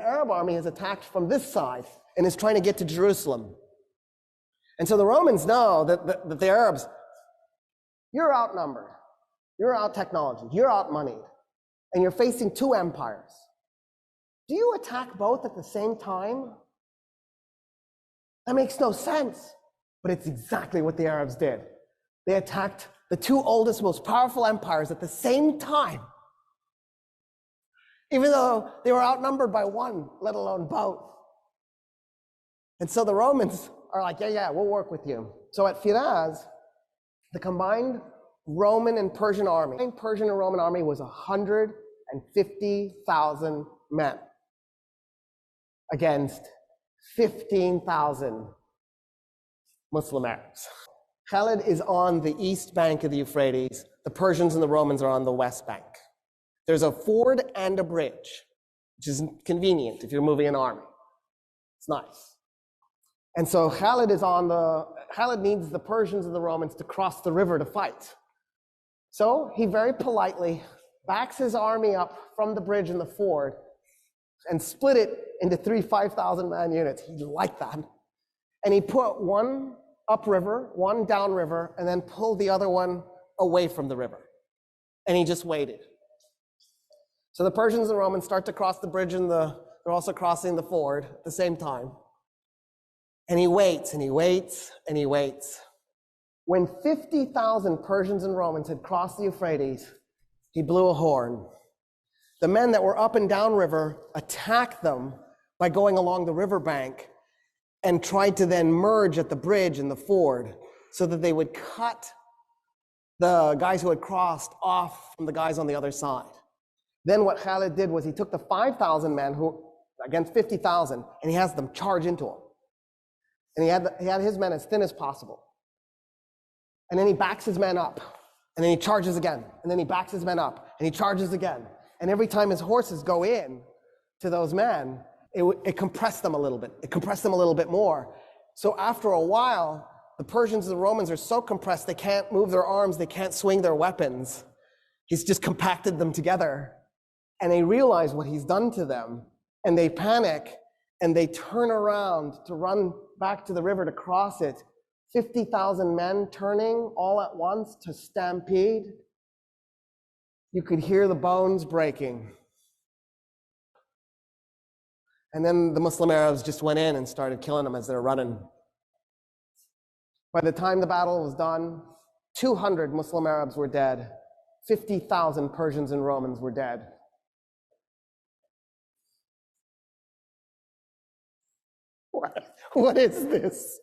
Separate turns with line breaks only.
Arab army is attacked from this side and is trying to get to Jerusalem. And so the Romans know that the Arabs, you're outnumbered, you're out technology, you're outmoneyed, and you're facing two empires. Do you attack both at the same time? That makes no sense, but it's exactly what the Arabs did. They attacked the two oldest, most powerful empires at the same time, even though they were outnumbered by one, let alone both. And so the Romans are like, yeah, we'll work with you. So at Firaz, the combined Roman and Persian army, the Persian and Roman army was 150,000 men against 15,000 Muslim Arabs. Khalid is on the east bank of the Euphrates. The Persians and the Romans are on the west bank. There's a ford and a bridge, which is convenient if you're moving an army. It's nice. And so Khalid needs the Persians and the Romans to cross the river to fight. So he very politely backs his army up from the bridge and the ford and split it into 3 5,000 man units. He liked that. And he put one upriver, one downriver, and then pulled the other one away from the river. And he just waited. So the Persians and the Romans start to cross the bridge and they're also crossing the ford at the same time. And he waits and he waits and he waits. When 50,000 Persians and Romans had crossed the Euphrates, he blew a horn. The men that were up and down river attacked them by going along the riverbank and tried to then merge at the bridge and the ford so that they would cut the guys who had crossed off from the guys on the other side. Then what Khalid did was he took the 5,000 men who against 50,000 and he has them charge into him. And he had his men as thin as possible. And then he backs his men up. And then he charges again. And then he backs his men up. And he charges again. And every time his horses go in to those men, it compressed them a little bit. It compressed them a little bit more. So after a while, the Persians and the Romans are so compressed they can't move their arms, they can't swing their weapons. He's just compacted them together. And they realize what he's done to them. And they panic. And they turn around to run back to the river to cross it. 50,000 men turning all at once to stampede. You could hear the bones breaking. And then the Muslim Arabs just went in and started killing them as they're running. By the time the battle was done, 200 Muslim Arabs were dead. 50,000 Persians and Romans were dead. What is this?